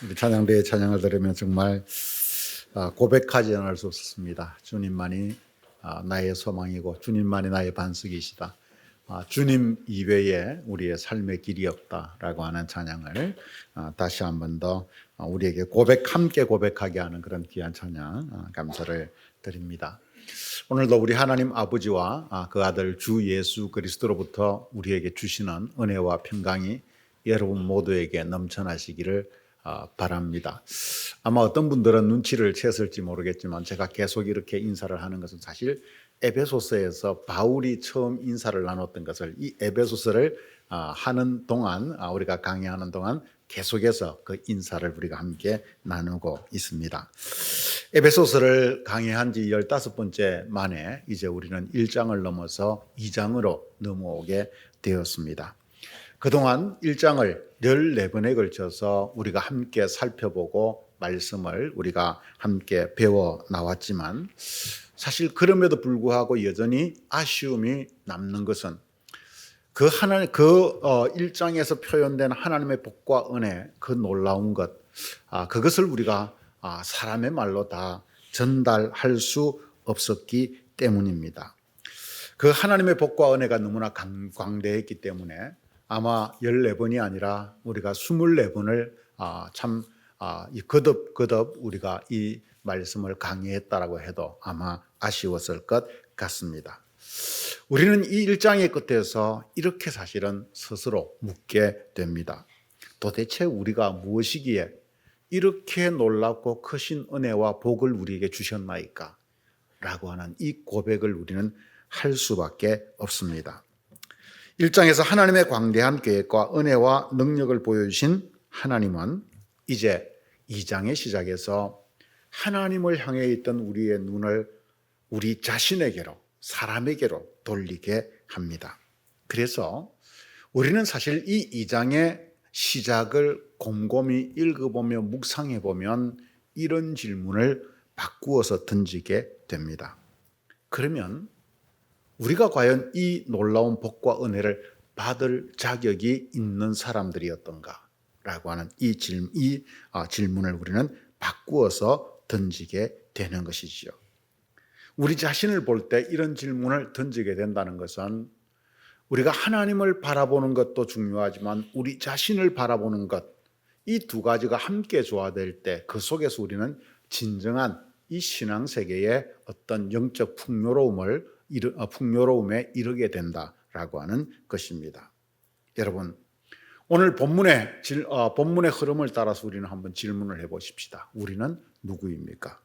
우리 찬양대의 찬양을 들으면 정말 고백하지 않을 수 없었습니다. 주님만이 나의 소망이고 주님만이 나의 반석이시다. 주님 이외에 우리의 삶의 길이 없다라고 하는 찬양을 다시 한 번 더 우리에게 함께 고백하게 하는 그런 귀한 찬양 감사를 드립니다. 오늘도 우리 하나님 아버지와 그 아들 주 예수 그리스도로부터 우리에게 주시는 은혜와 평강이 여러분 모두에게 넘쳐나시기를 바랍니다. 아마 어떤 분들은 눈치를 챘을지 모르겠지만 제가 계속 이렇게 인사를 하는 것은 사실 에베소서에서 바울이 처음 인사를 나눴던 것을 이 에베소서를 하는 동안 우리가 강의하는 동안 계속해서 그 인사를 우리가 함께 나누고 있습니다. 에베소서를 강의한 지 15번째 만에 이제 우리는 1장을 넘어서 2장으로 넘어오게 되었습니다. 그동안 1장을 14번에 걸쳐서 우리가 함께 살펴보고 말씀을 우리가 함께 배워 나왔지만 사실 그럼에도 불구하고 여전히 아쉬움이 남는 것은 그 1장에서 표현된 하나님의 복과 은혜, 그 놀라운 것, 그것을 우리가 사람의 말로 다 전달할 수 없었기 때문입니다. 그 하나님의 복과 은혜가 너무나 광대했기 때문에 아마 14번이 아니라 우리가 24번을 참 거듭 우리가 이 말씀을 강의했다라고 해도 아마 아쉬웠을 것 같습니다. 우리는 이 1장의 끝에서 이렇게 사실은 스스로 묻게 됩니다. 도대체 우리가 무엇이기에 이렇게 놀랍고 크신 은혜와 복을 우리에게 주셨나이까? 라고 하는 이 고백을 우리는 할 수밖에 없습니다. 1장에서 하나님의 광대한 계획과 은혜와 능력을 보여주신 하나님은 이제 2장의 시작에서 하나님을 향해 있던 우리의 눈을 우리 자신에게로, 사람에게로 돌리게 합니다. 그래서 우리는 사실 이 2장의 시작을 곰곰이 읽어보며 묵상해보면 이런 질문을 바꾸어서 던지게 됩니다. 그러면 우리가 과연 이 놀라운 복과 은혜를 받을 자격이 있는 사람들이었던가? 라고 하는 이 질문을 우리는 바꾸어서 던지게 되는 것이지요. 우리 자신을 볼 때 이런 질문을 던지게 된다는 것은 우리가 하나님을 바라보는 것도 중요하지만 우리 자신을 바라보는 것, 이 두 가지가 함께 조화될 때 그 속에서 우리는 진정한 이 신앙세계의 어떤 영적 풍요로움에 이르게 된다라고 하는 것입니다. 여러분, 오늘 본문의 흐름을 따라서 우리는 한번 질문을 해보십시다. 우리는 누구입니까?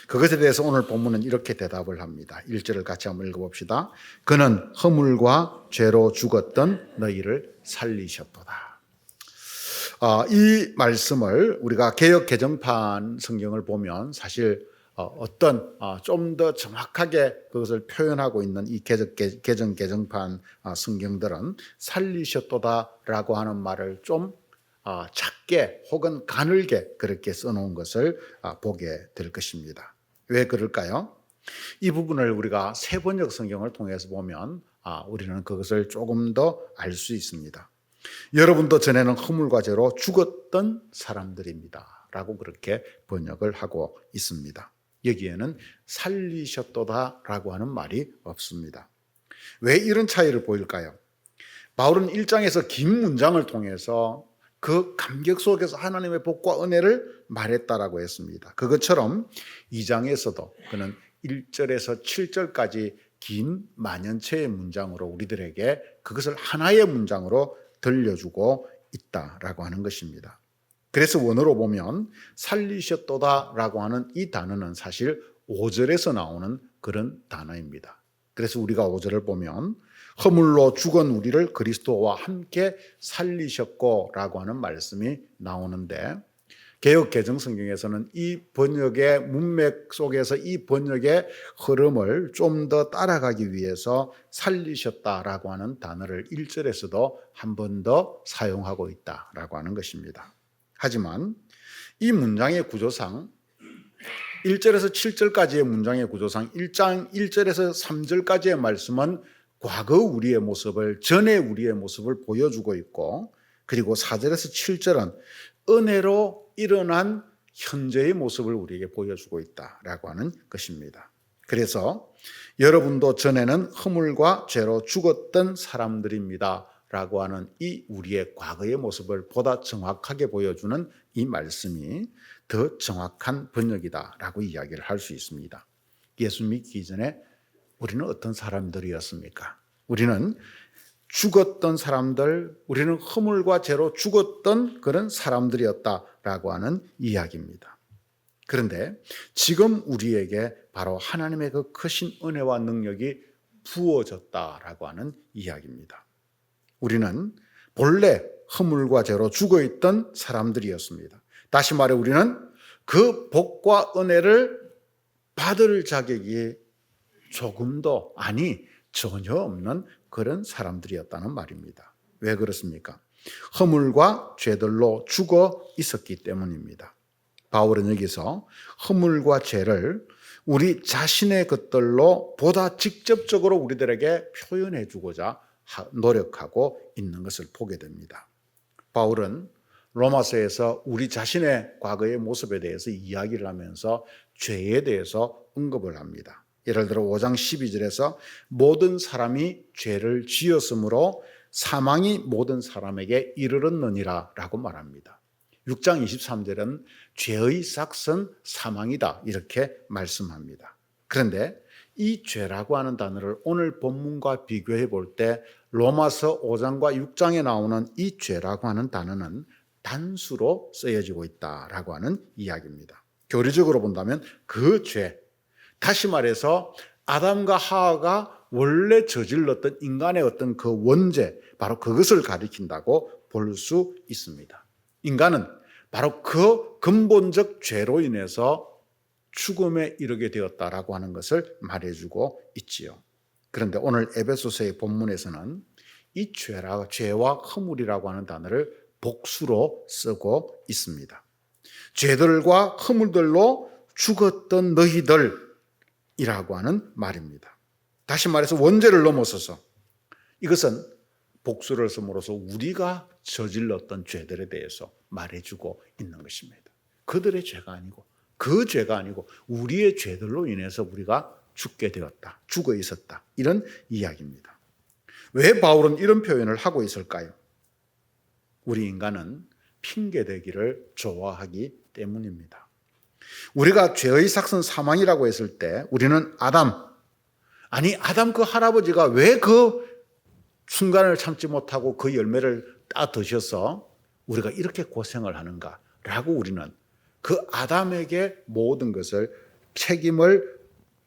그것에 대해서 오늘 본문은 이렇게 대답을 합니다. 1절을 같이 한번 읽어봅시다. 그는 허물과 죄로 죽었던 너희를 살리셨도다. 이 말씀을 우리가 개역 개정판 성경을 보면 사실 좀 더 정확하게 그것을 표현하고 있는 이 개정판 성경들은 살리셨도다라고 하는 말을 좀 작게 혹은 가늘게 그렇게 써놓은 것을 보게 될 것입니다. 왜 그럴까요? 이 부분을 우리가 세번역 성경을 통해서 보면 우리는 그것을 조금 더 알 수 있습니다. 여러분도 전에는 허물과 죄로 죽었던 사람들입니다 라고 그렇게 번역을 하고 있습니다. 여기에는 살리셨도다라고 하는 말이 없습니다. 왜 이런 차이를 보일까요? 바울은 1장에서 긴 문장을 통해서 그 감격 속에서 하나님의 복과 은혜를 말했다라고 했습니다. 그것처럼 2장에서도 그는 1절에서 7절까지 긴 만연체의 문장으로 우리들에게 그것을 하나의 문장으로 들려주고 있다라고 하는 것입니다. 그래서 원어로 보면 살리셨도다라고 하는 이 단어는 사실 5절에서 나오는 그런 단어입니다. 그래서 우리가 5절을 보면 허물로 죽은 우리를 그리스도와 함께 살리셨고 라고 하는 말씀이 나오는데 개역 개정 성경에서는 이 번역의 문맥 속에서 이 번역의 흐름을 좀 더 따라가기 위해서 살리셨다라고 하는 단어를 1절에서도 한 번 더 사용하고 있다라고 하는 것입니다. 하지만 이 문장의 구조상 1절에서 7절까지의 문장의 구조상 1장 1절에서 3절까지의 말씀은 과거 우리의 모습을, 전에 우리의 모습을 보여주고 있고, 그리고 4절에서 7절은 은혜로 일어난 현재의 모습을 우리에게 보여주고 있다라고 하는 것입니다. 그래서 여러분도 전에는 허물과 죄로 죽었던 사람들입니다 라고 하는 이 우리의 과거의 모습을 보다 정확하게 보여주는 이 말씀이 더 정확한 번역이다라고 이야기를 할 수 있습니다. 예수 믿기 전에 우리는 어떤 사람들이었습니까? 우리는 죽었던 사람들, 우리는 허물과 죄로 죽었던 그런 사람들이었다라고 하는 이야기입니다. 그런데 지금 우리에게 바로 하나님의 그 크신 은혜와 능력이 부어졌다라고 하는 이야기입니다. 우리는 본래 허물과 죄로 죽어있던 사람들이었습니다. 다시 말해 우리는 그 복과 은혜를 받을 자격이 조금도 전혀 없는 그런 사람들이었다는 말입니다. 왜 그렇습니까? 허물과 죄들로 죽어 있었기 때문입니다. 바울은 여기서 허물과 죄를 우리 자신의 것들로 보다 직접적으로 우리들에게 표현해 주고자 노력하고 있는 것을 보게 됩니다. 바울은 로마서에서 우리 자신의 과거의 모습에 대해서 이야기를 하면서 죄에 대해서 언급을 합니다. 예를 들어 5장 12절에서 모든 사람이 죄를 지었으므로 사망이 모든 사람에게 이르렀느니라 라고 말합니다. 6장 23절은 죄의 삭은 사망이다 이렇게 말씀합니다. 그런데 이 죄라고 하는 단어를 오늘 본문과 비교해 볼 때 로마서 5장과 6장에 나오는 이 죄라고 하는 단어는 단수로 쓰여지고 있다라고 하는 이야기입니다. 교리적으로 본다면 그 죄, 다시 말해서 아담과 하와가 원래 저질렀던 인간의 어떤 그 원죄, 바로 그것을 가리킨다고 볼 수 있습니다. 인간은 바로 그 근본적 죄로 인해서 죽음에 이르게 되었다라고 하는 것을 말해주고 있지요. 그런데 오늘 에베소서의 본문에서는 이 죄와 허물이라고 하는 단어를 복수로 쓰고 있습니다. 죄들과 허물들로 죽었던 너희들이라고 하는 말입니다. 다시 말해서 원죄를 넘어서서 이것은 복수를 씀으로써 우리가 저질렀던 죄들에 대해서 말해주고 있는 것입니다. 그들의 죄가 아니고 그 죄가 아니고 우리의 죄들로 인해서 우리가 죽게 되었다, 죽어 있었다 이런 이야기입니다. 왜 바울은 이런 표현을 하고 있을까요? 우리 인간은 핑계대기를 좋아하기 때문입니다. 우리가 죄의 삭은 사망이라고 했을 때 우리는 아담 그 할아버지가 왜 그 순간을 참지 못하고 그 열매를 따 드셔서 우리가 이렇게 고생을 하는가라고 우리는 그 아담에게 모든 것을 책임을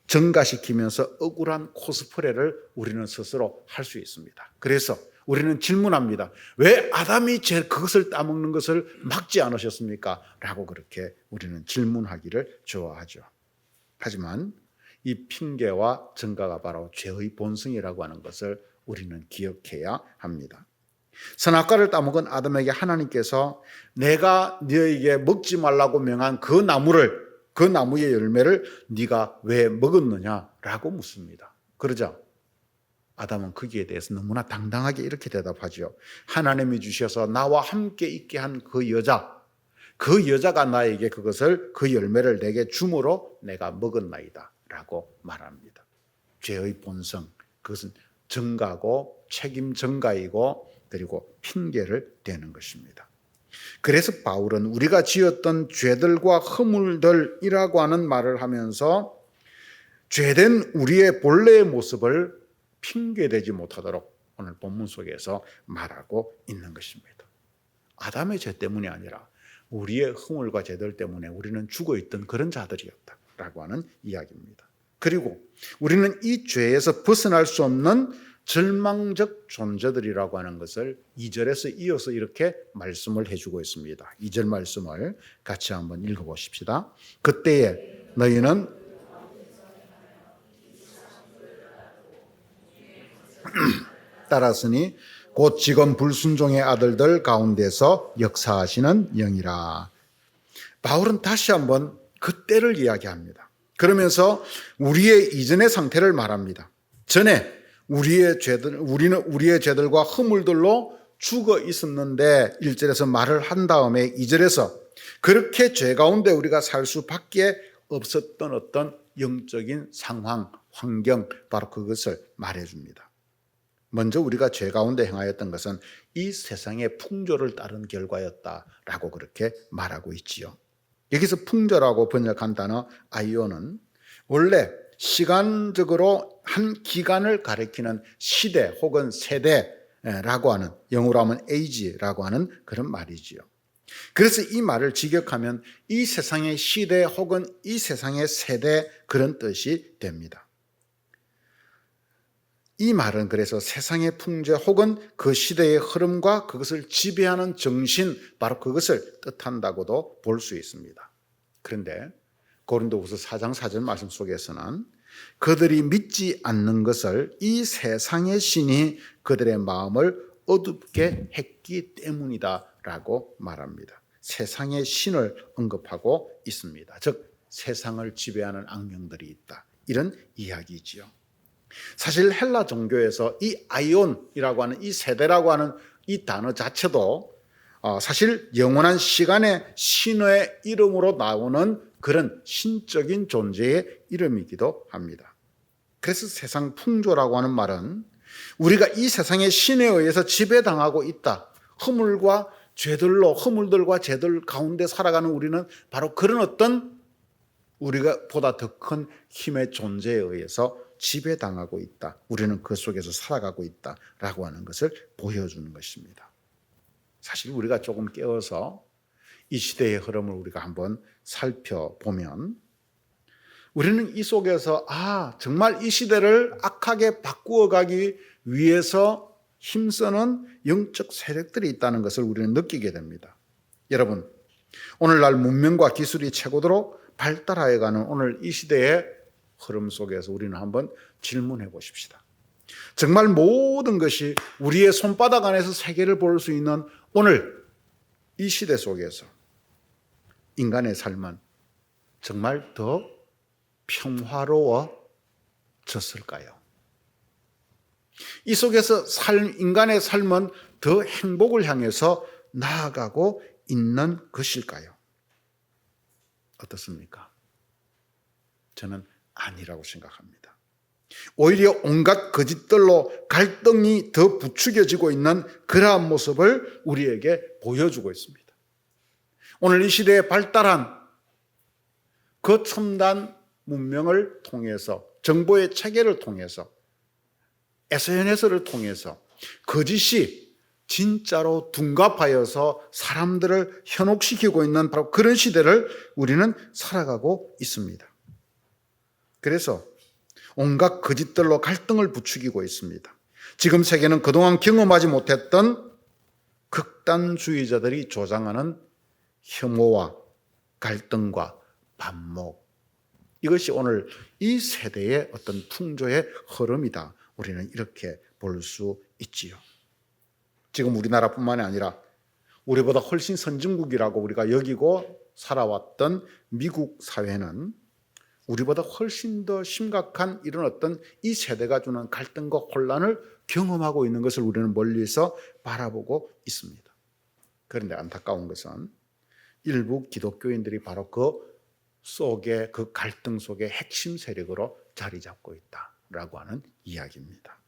전가시키면서 억울한 코스프레를 우리는 스스로 할 수 있습니다. 그래서 우리는 질문합니다. 왜 아담이 그것을 따먹는 것을 막지 않으셨습니까? 라고 그렇게 우리는 질문하기를 좋아하죠. 하지만 이 핑계와 전가가 바로 죄의 본성이라고 하는 것을 우리는 기억해야 합니다. 선악과를 따먹은 아담에게 하나님께서 내가 너에게 먹지 말라고 명한 그 나무의 열매를 네가 왜 먹었느냐라고 묻습니다. 그러자 아담은 거기에 대해서 너무나 당당하게 이렇게 대답하죠. 하나님이 주셔서 나와 함께 있게 한 그 여자가 나에게 그 열매를 내게 주므로 내가 먹었나이다 라고 말합니다. 죄의 본성, 그것은 전가고 책임 전가이고 그리고 핑계를 대는 것입니다. 그래서 바울은 우리가 지었던 죄들과 허물들이라고 하는 말을 하면서 죄된 우리의 본래의 모습을 핑계대지 못하도록 오늘 본문 속에서 말하고 있는 것입니다. 아담의 죄 때문이 아니라 우리의 허물과 죄들 때문에 우리는 죽어있던 그런 자들이었다라고 하는 이야기입니다. 그리고 우리는 이 죄에서 벗어날 수 없는 절망적 존재들이라고 하는 것을 2절에서 이어서 이렇게 말씀을 해주고 있습니다. 2절 말씀을 같이 한번 읽어보십시다. 그때에 너희는 따랐으니 곧 지금 불순종의 아들들 가운데서 역사하시는 영이라. 바울은 다시 한번 그때를 이야기합니다. 그러면서 우리의 이전의 상태를 말합니다. 전에 우리는 우리의 죄들과 허물들로 죽어 있었는데 1절에서 말을 한 다음에 2절에서 그렇게 죄 가운데 우리가 살 수밖에 없었던 어떤 영적인 상황, 환경, 바로 그것을 말해줍니다. 먼저 우리가 죄 가운데 행하였던 것은 이 세상의 풍조를 따른 결과였다라고 그렇게 말하고 있지요. 여기서 풍조라고 번역한 단어 아이오는 원래 시간적으로 한 기간을 가리키는 시대 혹은 세대라고 하는, 영어로 하면 age라고 하는 그런 말이지요. 그래서 이 말을 직역하면 이 세상의 시대 혹은 이 세상의 세대, 그런 뜻이 됩니다. 이 말은 그래서 세상의 풍조 혹은 그 시대의 흐름과 그것을 지배하는 정신, 바로 그것을 뜻한다고도 볼 수 있습니다. 그런데 고린도후서 4장 4절 말씀 속에서는 그들이 믿지 않는 것을 이 세상의 신이 그들의 마음을 어둡게 했기 때문이다라고 말합니다. 세상의 신을 언급하고 있습니다. 즉 세상을 지배하는 악령들이 있다, 이런 이야기지요. 사실 헬라 종교에서 이 아이온이라고 하는, 이 세대라고 하는 이 단어 자체도 사실 영원한 시간의 신의 이름으로 나오는 그런 신적인 존재의 이름이기도 합니다. 그래서 세상 풍조라고 하는 말은 우리가 이 세상의 신에 의해서 지배당하고 있다, 허물들과 죄들 가운데 살아가는 우리는 바로 그런 어떤 우리가 보다 더 큰 힘의 존재에 의해서 지배당하고 있다, 우리는 그 속에서 살아가고 있다라고 하는 것을 보여주는 것입니다. 사실 우리가 조금 깨어서 이 시대의 흐름을 우리가 한번 살펴보면 우리는 이 속에서 정말 이 시대를 악하게 바꾸어 가기 위해서 힘쓰는 영적 세력들이 있다는 것을 우리는 느끼게 됩니다. 여러분, 오늘날 문명과 기술이 최고로 발달하여가는 오늘 이 시대의 흐름 속에서 우리는 한번 질문해 보십시다. 정말 모든 것이 우리의 손바닥 안에서 세계를 볼 수 있는 오늘 이 시대 속에서 인간의 삶은 정말 더 평화로워졌을까요? 이 속에서 인간의 삶은 더 행복을 향해서 나아가고 있는 것일까요? 어떻습니까? 저는 아니라고 생각합니다. 오히려 온갖 거짓들로 갈등이 더 부추겨지고 있는 그러한 모습을 우리에게 보여주고 있습니다. 오늘 이 시대에 발달한 그 첨단 문명을 통해서, 정보의 체계를 통해서, SNS를 통해서 거짓이 진짜로 둔갑하여서 사람들을 현혹시키고 있는 바로 그런 시대를 우리는 살아가고 있습니다. 그래서 온갖 거짓들로 갈등을 부추기고 있습니다. 지금 세계는 그동안 경험하지 못했던 극단주의자들이 조장하는 혐오와 갈등과 반목, 이것이 오늘 이 세대의 어떤 풍조의 흐름이다, 우리는 이렇게 볼 수 있지요. 지금 우리나라뿐만이 아니라 우리보다 훨씬 선진국이라고 우리가 여기고 살아왔던 미국 사회는 우리보다 훨씬 더 심각한 이런 어떤 이 세대가 주는 갈등과 혼란을 경험하고 있는 것을 우리는 멀리서 바라보고 있습니다. 그런데 안타까운 것은 일부 기독교인들이 바로 그 속에, 그 갈등 속에 핵심 세력으로 자리 잡고 있다라고 하는 이야기입니다.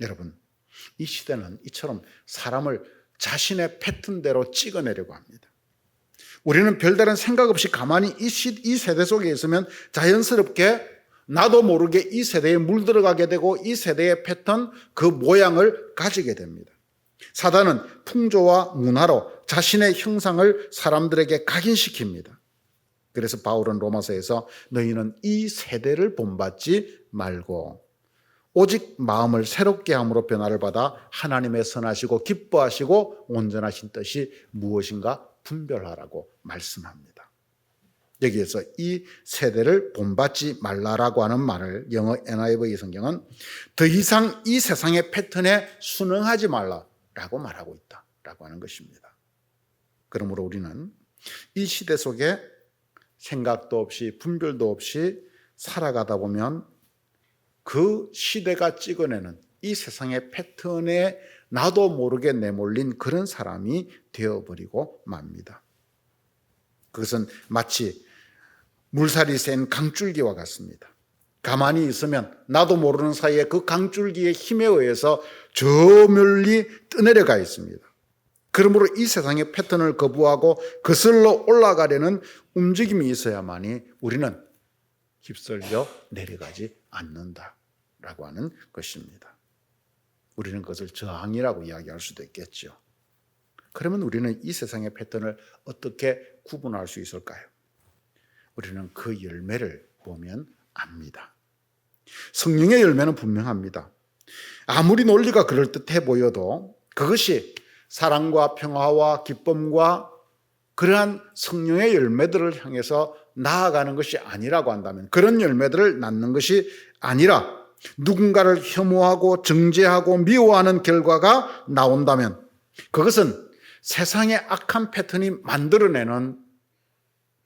여러분, 이 시대는 이처럼 사람을 자신의 패턴대로 찍어내려고 합니다. 우리는 별다른 생각 없이 가만히 이 세대 속에 있으면 자연스럽게 나도 모르게 이 세대에 물들어가게 되고 이 세대의 패턴, 그 모양을 가지게 됩니다. 사단은 풍조와 문화로 자신의 형상을 사람들에게 각인시킵니다. 그래서 바울은 로마서에서 너희는 이 세대를 본받지 말고 오직 마음을 새롭게 함으로 변화를 받아 하나님의 선하시고 기뻐하시고 온전하신 뜻이 무엇인가 분별하라고 말씀합니다. 여기에서 이 세대를 본받지 말라라고 하는 말을 영어 NIV 성경은 더 이상 이 세상의 패턴에 순응하지 말라라고 말하고 있다라고 하는 것입니다. 그러므로 우리는 이 시대 속에 생각도 없이 분별도 없이 살아가다 보면 그 시대가 찍어내는 이 세상의 패턴에 나도 모르게 내몰린 그런 사람이 되어버리고 맙니다. 그것은 마치 물살이 센 강줄기와 같습니다. 가만히 있으면 나도 모르는 사이에 그 강줄기의 힘에 의해서 저 멀리 떠내려가 있습니다. 그러므로 이 세상의 패턴을 거부하고 거슬러 올라가려는 움직임이 있어야만이 우리는 휩쓸려 내려가지 않는다라고 하는 것입니다. 우리는 그것을 저항이라고 이야기할 수도 있겠죠. 그러면 우리는 이 세상의 패턴을 어떻게 구분할 수 있을까요? 우리는 그 열매를 보면 압니다. 성령의 열매는 분명합니다. 아무리 논리가 그럴듯해 보여도 그것이 사랑과 평화와 기쁨과 그러한 성령의 열매들을 향해서 나아가는 것이 아니라고 한다면, 그런 열매들을 낳는 것이 아니라 누군가를 혐오하고 정죄하고 미워하는 결과가 나온다면 그것은 세상의 악한 패턴이 만들어내는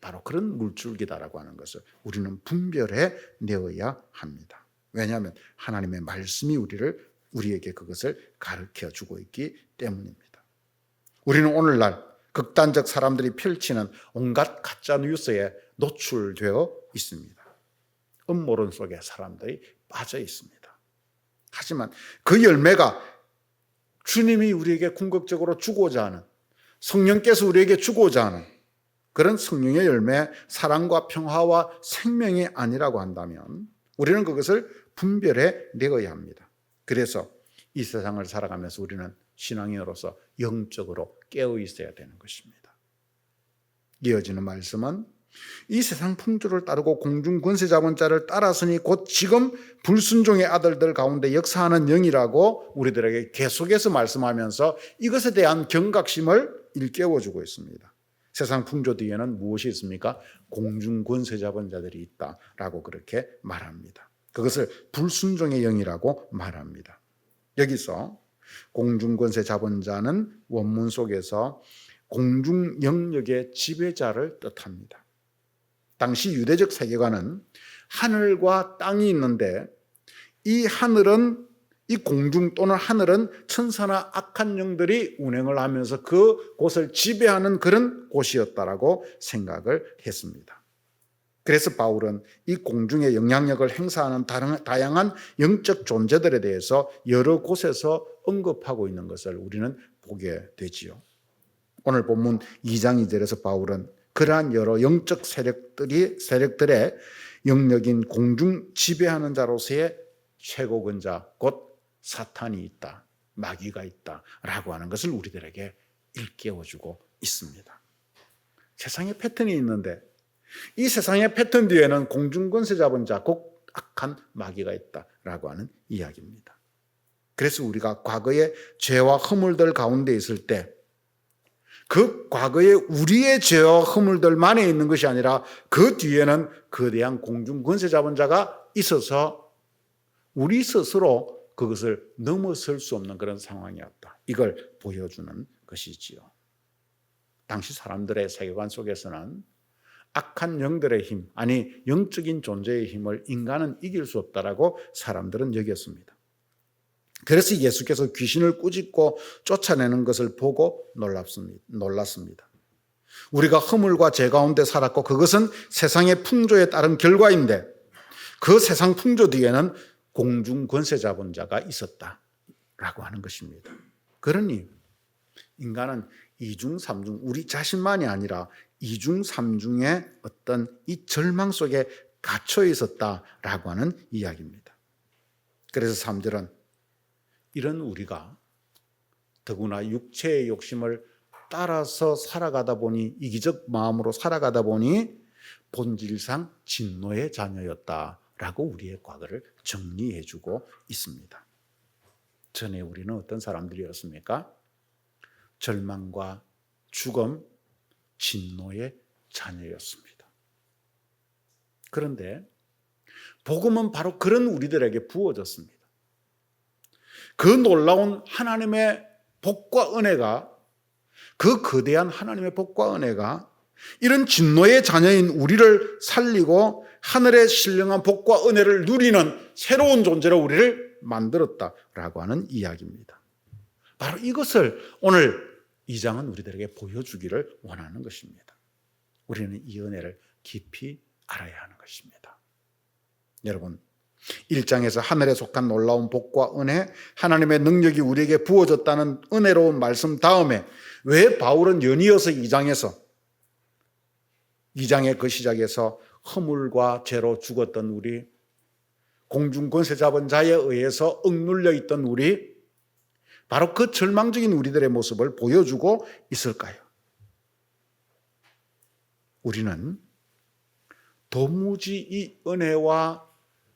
바로 그런 물줄기다라고 하는 것을 우리는 분별해 내어야 합니다. 왜냐하면 하나님의 말씀이 우리에게 그것을 가르쳐 주고 있기 때문입니다. 우리는 오늘날 극단적 사람들이 펼치는 온갖 가짜 뉴스에 노출되어 있습니다. 음모론 속에 사람들이 빠져 있습니다. 하지만 그 열매가 주님이 우리에게 궁극적으로 주고자 하는, 성령께서 우리에게 주고자 하는 그런 성령의 열매, 사랑과 평화와 생명이 아니라고 한다면 우리는 그것을 분별해 내어야 합니다. 그래서 이 세상을 살아가면서 우리는 신앙인으로서 영적으로 깨어 있어야 되는 것입니다. 이어지는 말씀은 이 세상 풍조를 따르고 공중 권세 잡은 자를 따라서니 곧 지금 불순종의 아들들 가운데 역사하는 영이라고 우리들에게 계속해서 말씀하면서 이것에 대한 경각심을 일깨워주고 있습니다. 세상 풍조 뒤에는 무엇이 있습니까? 공중 권세 잡은 자들이 있다라고 그렇게 말합니다. 그것을 불순종의 영이라고 말합니다. 여기서 공중 권세 잡은 자는 원문 속에서 공중 영역의 지배자를 뜻합니다. 당시 유대적 세계관은 하늘과 땅이 있는데 이 하늘은, 이 공중 또는 하늘은 천사나 악한 영들이 운행을 하면서 그곳을 지배하는 그런 곳이었다라고 생각을 했습니다. 그래서 바울은 이 공중의 영향력을 행사하는 다양한 영적 존재들에 대해서 여러 곳에서 언급하고 있는 것을 우리는 보게 되지요. 오늘 본문 2장 2절에서 바울은 그러한 여러 영적 세력들의 영역인 공중 지배하는 자로서의 최고권자 곧 사탄이 있다, 마귀가 있다라고 하는 것을 우리들에게 일깨워주고 있습니다. 세상에 패턴이 있는데 이 세상의 패턴 뒤에는 공중 권세 잡은 자, 곧 악한 마귀가 있다라고 하는 이야기입니다. 그래서 우리가 과거의 죄와 허물들 가운데 있을 때 그 과거에 우리의 죄와 허물들만에 있는 것이 아니라 그 뒤에는 거대한 공중 권세 잡은 자가 있어서 우리 스스로 그것을 넘어설 수 없는 그런 상황이었다. 이걸 보여주는 것이지요. 당시 사람들의 세계관 속에서는 악한 영들의 힘, 아니 영적인 존재의 힘을 인간은 이길 수 없다라고 사람들은 여겼습니다. 그래서 예수께서 귀신을 꾸짖고 쫓아내는 것을 보고 놀랐습니다. 우리가 허물과 죄 가운데 살았고 그것은 세상의 풍조에 따른 결과인데 그 세상 풍조 뒤에는 공중 권세 잡은 자가 있었다라고 하는 것입니다. 그러니 인간은 이중 삼중, 우리 자신만이 아니라 이중 삼중의 어떤 이 절망 속에 갇혀 있었다라고 하는 이야기입니다. 그래서 3절은 이런 우리가 더구나 육체의 욕심을 따라서 살아가다 보니, 이기적 마음으로 살아가다 보니 본질상 진노의 자녀였다라고 우리의 과거를 정리해주고 있습니다. 전에 우리는 어떤 사람들이었습니까? 절망과 죽음, 진노의 자녀였습니다. 그런데 복음은 바로 그런 우리들에게 부어졌습니다. 그 놀라운 하나님의 복과 은혜가, 그 거대한 하나님의 복과 은혜가 이런 진노의 자녀인 우리를 살리고 하늘의 신령한 복과 은혜를 누리는 새로운 존재로 우리를 만들었다라고 하는 이야기입니다. 바로 이것을 오늘 2장은 우리들에게 보여주기를 원하는 것입니다. 우리는 이 은혜를 깊이 알아야 하는 것입니다. 여러분, 1장에서 하늘에 속한 놀라운 복과 은혜, 하나님의 능력이 우리에게 부어졌다는 은혜로운 말씀 다음에 왜 바울은 연이어서 2장의 그 시작에서 허물과 죄로 죽었던 우리, 공중 권세 잡은 자에 의해서 억눌려 있던 우리, 바로 그 절망적인 우리들의 모습을 보여주고 있을까요? 우리는 도무지 이 은혜와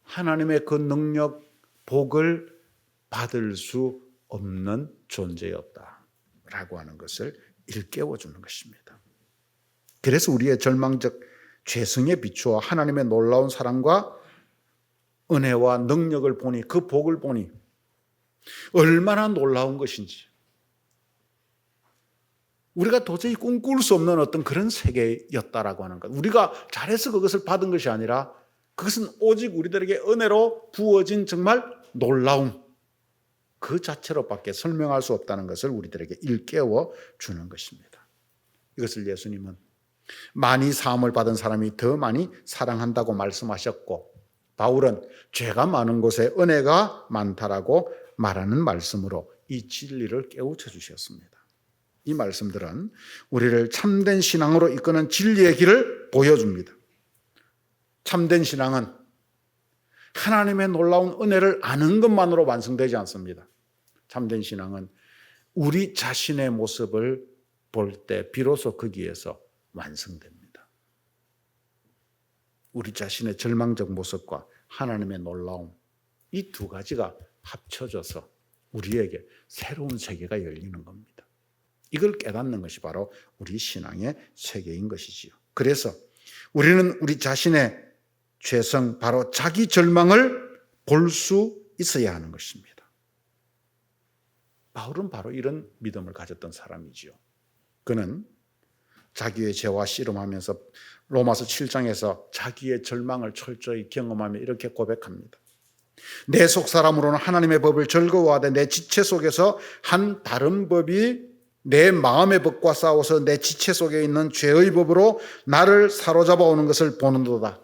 하나님의 그 능력, 복을 받을 수 없는 존재였다라고 하는 것을 일깨워 주는 것입니다. 그래서 우리의 절망적 죄성에 비추어 하나님의 놀라운 사랑과 은혜와 능력을 보니, 그 복을 보니 얼마나 놀라운 것인지, 우리가 도저히 꿈꿀 수 없는 어떤 그런 세계였다라고 하는 것. 우리가 잘해서 그것을 받은 것이 아니라 그것은 오직 우리들에게 은혜로 부어진 정말 놀라움, 그 자체로밖에 설명할 수 없다는 것을 우리들에게 일깨워 주는 것입니다. 이것을 예수님은 많이 사함을 받은 사람이 더 많이 사랑한다고 말씀하셨고, 바울은 죄가 많은 곳에 은혜가 많다라고 말하는 말씀으로 이 진리를 깨우쳐 주셨습니다. 이 말씀들은 우리를 참된 신앙으로 이끄는 진리의 길을 보여줍니다. 참된 신앙은 하나님의 놀라운 은혜를 아는 것만으로 완성되지 않습니다. 참된 신앙은 우리 자신의 모습을 볼 때 비로소 거기에서 완성됩니다. 우리 자신의 절망적 모습과 하나님의 놀라움, 이 두 가지가 합쳐져서 우리에게 새로운 세계가 열리는 겁니다. 이걸 깨닫는 것이 바로 우리 신앙의 세계인 것이지요. 그래서 우리는 우리 자신의 죄성, 바로 자기 절망을 볼 수 있어야 하는 것입니다. 바울은 바로 이런 믿음을 가졌던 사람이지요. 그는 자기의 죄와 씨름하면서 로마서 7장에서 자기의 절망을 철저히 경험하며 이렇게 고백합니다. 내 속사람으로는 하나님의 법을 즐거워하되 내 지체 속에서 한 다른 법이 내 마음의 법과 싸워서 내 지체 속에 있는 죄의 법으로 나를 사로잡아 오는 것을 보는도다.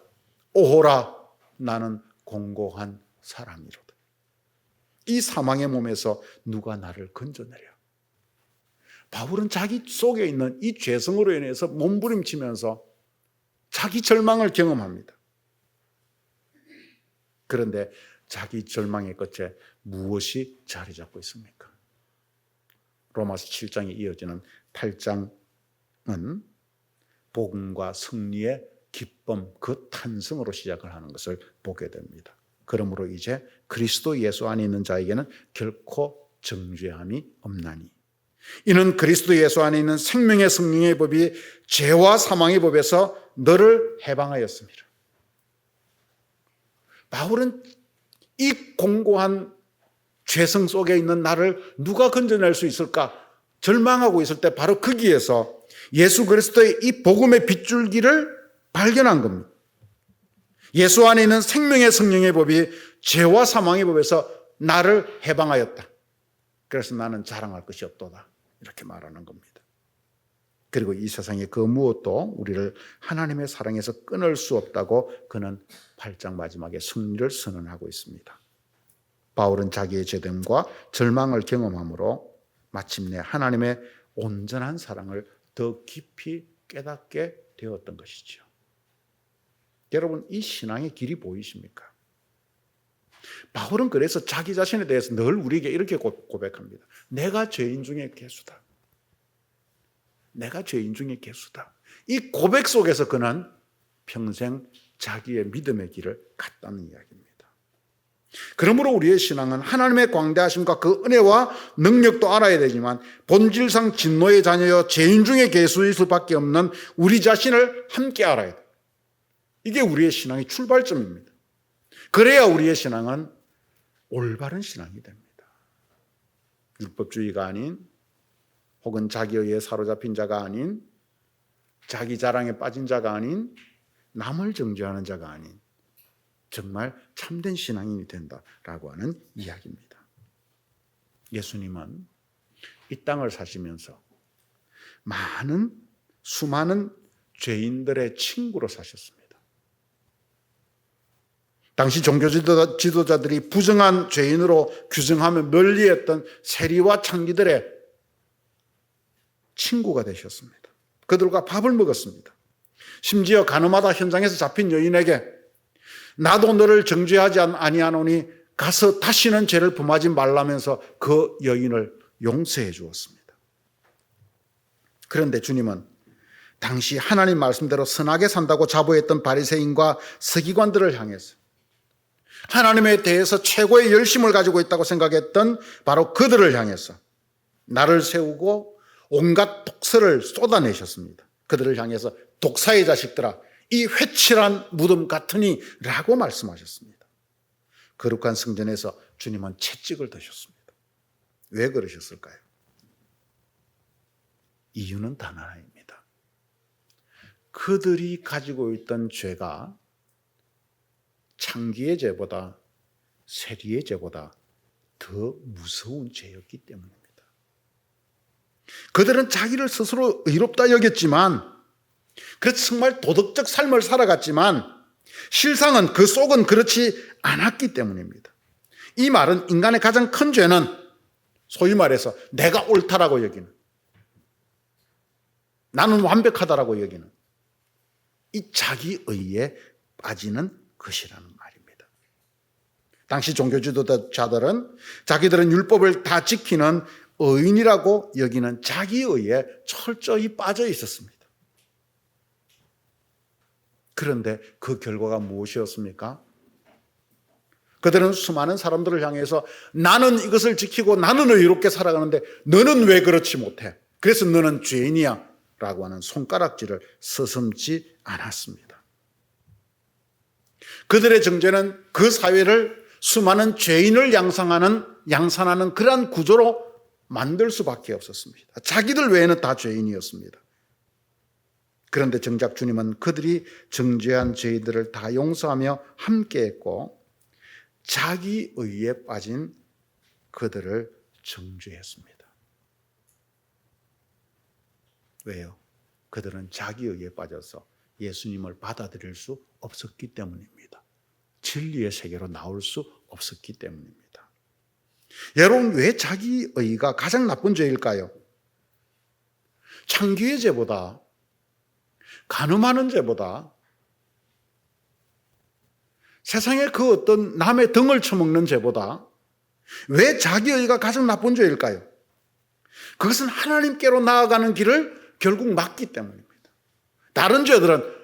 오호라, 나는 공고한 사람이로다. 이 사망의 몸에서 누가 나를 건져내려? 바울은 자기 속에 있는 이 죄성으로 인해서 몸부림치면서 자기 절망을 경험합니다. 그런데 자기 절망의 끝에 무엇이 자리 잡고 있습니까? 로마서 7장에 이어지는 8장은 복음과 승리의 기쁨, 그 탄성으로 시작을 하는 것을 보게 됩니다. 그러므로 이제 그리스도 예수 안에 있는 자에게는 결코 정죄함이 없나니, 이는 그리스도 예수 안에 있는 생명의 성령의 법이 죄와 사망의 법에서 너를 해방하였습니다. 바울은 이 공고한 죄성 속에 있는 나를 누가 건져낼 수 있을까 절망하고 있을 때 바로 거기에서 예수 그리스도의 이 복음의 빗줄기를 발견한 겁니다. 예수 안에 있는 생명의 성령의 법이 죄와 사망의 법에서 나를 해방하였다. 그래서 나는 자랑할 것이 없도다. 이렇게 말하는 겁니다. 그리고 이 세상의 그 무엇도 우리를 하나님의 사랑에서 끊을 수 없다고 그는 8장 마지막에 승리를 선언하고 있습니다. 바울은 자기의 죄됨과 절망을 경험함으로 마침내 하나님의 온전한 사랑을 더 깊이 깨닫게 되었던 것이죠. 여러분, 이 신앙의 길이 보이십니까? 바울은 그래서 자기 자신에 대해서 늘 우리에게 이렇게 고백합니다. 내가 죄인 중에 괴수다. 내가 죄인 중에 괴수다. 이 고백 속에서 그는 평생 자기의 믿음의 길을 갔다는 이야기입니다. 그러므로 우리의 신앙은 하나님의 광대하심과 그 은혜와 능력도 알아야 되지만 본질상 진노의 자녀여 죄인 중에 괴수일 수밖에 없는 우리 자신을 함께 알아야 돼요. 이게 우리의 신앙의 출발점입니다. 그래야 우리의 신앙은 올바른 신앙이 됩니다. 율법주의가 아닌, 혹은 자기에 의해 사로잡힌 자가 아닌, 자기 자랑에 빠진 자가 아닌, 남을 정죄하는 자가 아닌 정말 참된 신앙인이 된다라고 하는 이야기입니다. 예수님은 이 땅을 사시면서 수많은 죄인들의 친구로 사셨습니다. 당시 종교 지도자들이 부정한 죄인으로 규정하며 멀리했던 세리와 창기들의 친구가 되셨습니다. 그들과 밥을 먹었습니다. 심지어 가늠하다 현장에서 잡힌 여인에게 나도 너를 정죄하지 아니하노니 가서 다시는 죄를 범하지 말라면서 그 여인을 용서해 주었습니다. 그런데 주님은 당시 하나님 말씀대로 선하게 산다고 자부했던 바리새인과 서기관들을 향해서 하나님에 대해서 최고의 열심을 가지고 있다고 생각했던 바로 그들을 향해서 나를 세우고 온갖 독설을 쏟아내셨습니다. 그들을 향해서 독사의 자식들아 이 회칠한 무덤 같으니 라고 말씀하셨습니다. 거룩한 성전에서 주님은 채찍을 드셨습니다. 왜 그러셨을까요? 이유는 단 하나입니다. 그들이 가지고 있던 죄가 창기의 죄보다 세리의 죄보다 더 무서운 죄였기 때문입니다. 그들은 자기를 스스로 의롭다 여겼지만, 그래서 정말 도덕적 삶을 살아갔지만 실상은 그 속은 그렇지 않았기 때문입니다. 이 말은 인간의 가장 큰 죄는 소위 말해서 내가 옳다라고 여기는, 나는 완벽하다라고 여기는 이 자기의에 빠지는 것이라는 말입니다. 당시 종교 지도자들은 자기들은 율법을 다 지키는 의인이라고 여기는 자기의에 철저히 빠져 있었습니다. 그런데 그 결과가 무엇이었습니까? 그들은 수많은 사람들을 향해서 나는 이것을 지키고 나는 의롭게 살아가는데 너는 왜 그렇지 못해? 그래서 너는 죄인이야 라고 하는 손가락질을 서슴지 않았습니다. 그들의 정죄는 그 사회를 수많은 죄인을 양산하는 그러한 구조로 만들 수밖에 없었습니다. 자기들 외에는 다 죄인이었습니다. 그런데 정작 주님은 그들이 정죄한 죄인들을 다 용서하며 함께했고 자기 의에 빠진 그들을 정죄했습니다. 왜요? 그들은 자기 의에 빠져서 예수님을 받아들일 수 없었기 때문입니다. 진리의 세계로 나올 수 없었기 때문입니다. 여러분, 왜 자기 의가 가장 나쁜 죄일까요? 창기의 죄보다, 간음하는 죄보다, 세상의 그 어떤 남의 등을 쳐먹는 죄보다 왜 자기 의가 가장 나쁜 죄일까요? 그것은 하나님께로 나아가는 길을 결국 막기 때문입니다. 다른 죄들은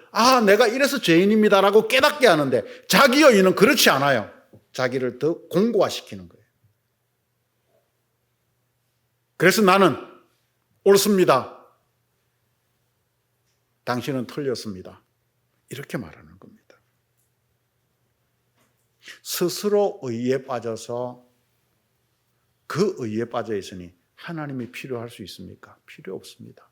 내가 이래서 죄인입니다라고 깨닫게 하는데 자기 의는 그렇지 않아요. 자기를 더 공고화시키는 거예요. 그래서 나는 옳습니다. 당신은 틀렸습니다. 이렇게 말하는 겁니다. 스스로 의에 빠져서 그 의에 빠져 있으니 하나님이 필요할 수 있습니까? 필요 없습니다.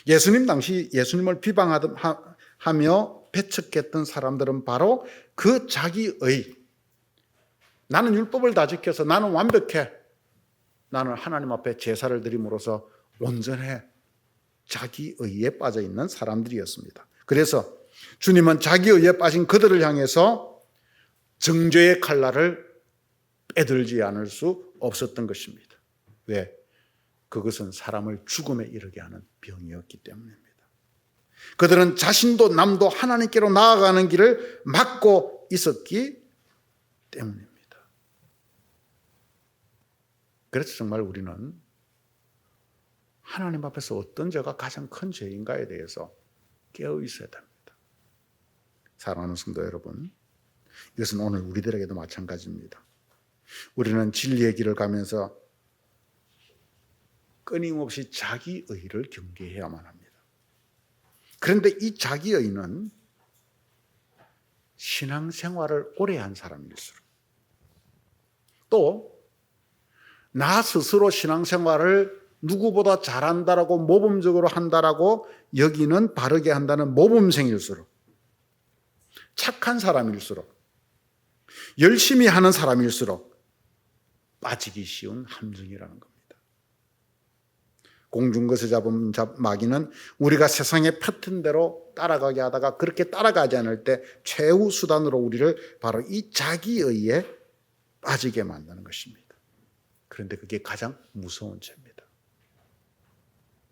예수님 당시 예수님을 비방하며 배척했던 사람들은 바로 그 자기의, 나는 율법을 다 지켜서 나는 완벽해, 나는 하나님 앞에 제사를 드림으로써 온전해, 자기의에 빠져 있는 사람들이었습니다. 그래서 주님은 자기의에 빠진 그들을 향해서 정죄의 칼날을 빼들지 않을 수 없었던 것입니다. 왜? 그것은 사람을 죽음에 이르게 하는 병이었기 때문입니다. 그들은 자신도 남도 하나님께로 나아가는 길을 막고 있었기 때문입니다. 그래서 정말 우리는 하나님 앞에서 어떤 죄가 가장 큰 죄인가에 대해서 깨어 있어야 됩니다. 사랑하는 성도 여러분, 이것은 오늘 우리들에게도 마찬가지입니다. 우리는 진리의 길을 가면서 끊임없이 자기의를 경계해야만 합니다. 그런데 이 자기의는 신앙생활을 오래 한 사람일수록, 또 나 스스로 신앙생활을 누구보다 잘한다라고 모범적으로 한다라고 여기는, 바르게 한다는 모범생일수록, 착한 사람일수록, 열심히 하는 사람일수록 빠지기 쉬운 함정이라는 겁니다. 공중것에 잡은 마귀는 우리가 세상에 펴튼 대로 따라가게 하다가 그렇게 따라가지 않을 때 최후 수단으로 우리를 바로 이 자기의에 빠지게 만드는 것입니다. 그런데 그게 가장 무서운 죄입니다.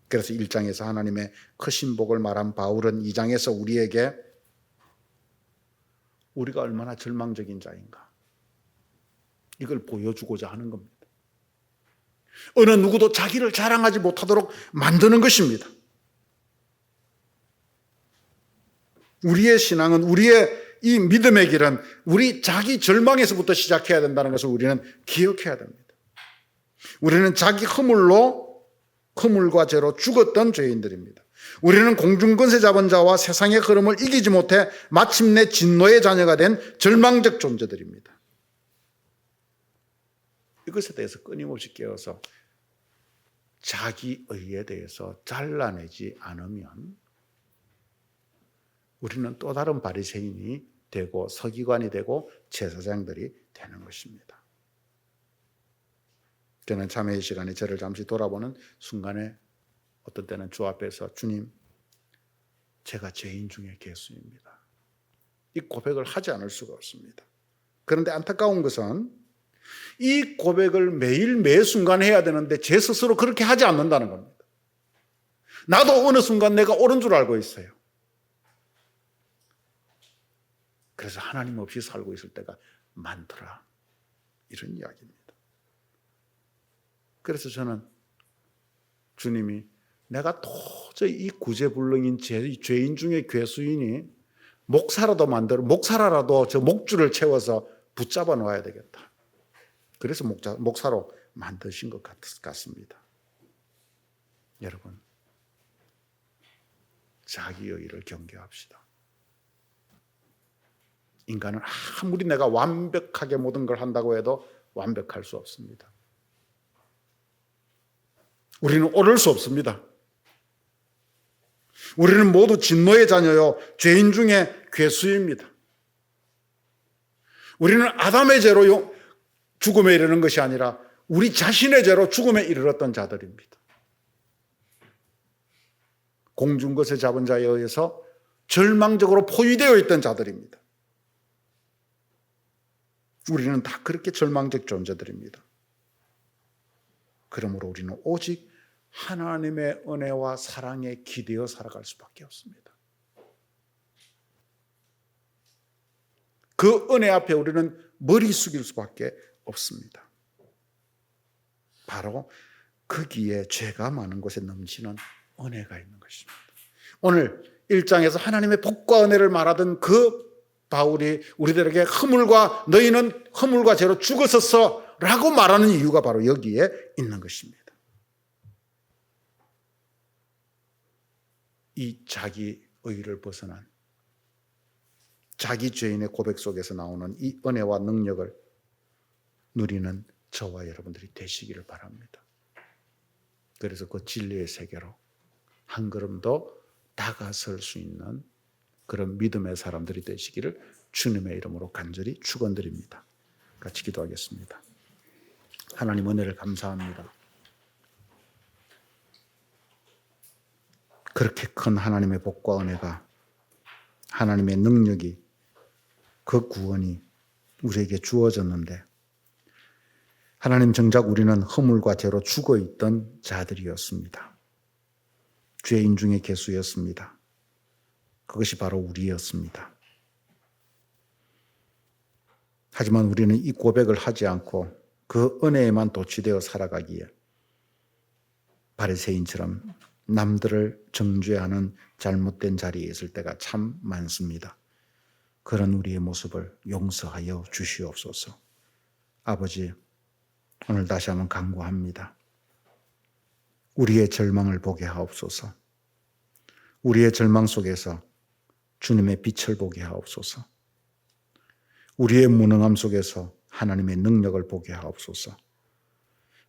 그래서 1장에서 하나님의 크신 복을 말한 바울은 2장에서 우리에게 우리가 얼마나 절망적인 자인가 이걸 보여주고자 하는 겁니다. 어느 누구도 자기를 자랑하지 못하도록 만드는 것입니다. 우리의 신앙은, 우리의 이 믿음의 길은 우리 자기 절망에서부터 시작해야 된다는 것을 우리는 기억해야 됩니다. 우리는 자기 허물과 죄로 죽었던 죄인들입니다. 우리는 공중권세 잡은 자와 세상의 흐름을 이기지 못해 마침내 진노의 자녀가 된 절망적 존재들입니다. 이것에 대해서 끊임없이 깨어서 자기의에 대해서 잘라내지 않으면 우리는 또 다른 바리새인이 되고 서기관이 되고 제사장들이 되는 것입니다. 저는 참회의 시간에 저를 잠시 돌아보는 순간에 어떤 때는 주 앞에서 주님, 제가 죄인 중에 괴수입니다. 이 고백을 하지 않을 수가 없습니다. 그런데 안타까운 것은 이 고백을 매일 매 순간 해야 되는데 제 스스로 그렇게 하지 않는다는 겁니다. 나도 어느 순간 내가 옳은 줄 알고 있어요. 그래서 하나님 없이 살고 있을 때가 많더라. 이런 이야기입니다. 그래서 저는 주님이 내가 도저히 이 구제불능인 죄인 중에 괴수인이 목사라도 저 목줄을 채워서 붙잡아 놓아야 되겠다. 그래서 목사로 만드신 것 같습니다. 여러분, 자기의를 경계합시다. 인간은 아무리 내가 완벽하게 모든 걸 한다고 해도 완벽할 수 없습니다. 우리는 오를 수 없습니다. 우리는 모두 진노의 자녀요 죄인 중에 괴수입니다. 우리는 아담의 죄로 죽음에 이르는 것이 아니라 우리 자신의 죄로 죽음에 이르렀던 자들입니다. 공중것에 잡은 자에 의해서 절망적으로 포위되어 있던 자들입니다. 우리는 다 그렇게 절망적 존재들입니다. 그러므로 우리는 오직 하나님의 은혜와 사랑에 기대어 살아갈 수밖에 없습니다. 그 은혜 앞에 우리는 머리 숙일 수밖에 없습니다. 바로 거기에 죄가 많은 곳에 넘치는 은혜가 있는 것입니다. 오늘 1장에서 하나님의 복과 은혜를 말하던 그 바울이 우리들에게 너희는 허물과 죄로 죽었었어 라고 말하는 이유가 바로 여기에 있는 것입니다. 이 자기의를 벗어난 자기 죄인의 고백 속에서 나오는 이 은혜와 능력을 누리는 저와 여러분들이 되시기를 바랍니다. 그래서 그 진리의 세계로 한 걸음 더 다가설 수 있는 그런 믿음의 사람들이 되시기를 주님의 이름으로 간절히 축원드립니다. 같이 기도하겠습니다. 하나님 은혜를 감사합니다. 그렇게 큰 하나님의 복과 은혜가, 하나님의 능력이, 그 구원이 우리에게 주어졌는데 하나님, 정작 우리는 허물과 죄로 죽어있던 자들이었습니다. 죄인 중에 괴수였습니다. 그것이 바로 우리였습니다. 하지만 우리는 이 고백을 하지 않고 그 은혜에만 도취되어 살아가기에 바리새인처럼 남들을 정죄하는 잘못된 자리에 있을 때가 참 많습니다. 그런 우리의 모습을 용서하여 주시옵소서. 아버지, 오늘 다시 한번 간구합니다. 우리의 절망을 보게 하옵소서. 우리의 절망 속에서 주님의 빛을 보게 하옵소서. 우리의 무능함 속에서 하나님의 능력을 보게 하옵소서.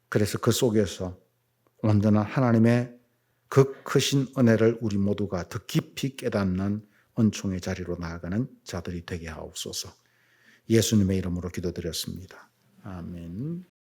그래서 그 속에서 온전한 하나님의 그 크신 은혜를 우리 모두가 더 깊이 깨닫는 은총의 자리로 나아가는 자들이 되게 하옵소서. 예수님의 이름으로 기도드렸습니다. 아멘.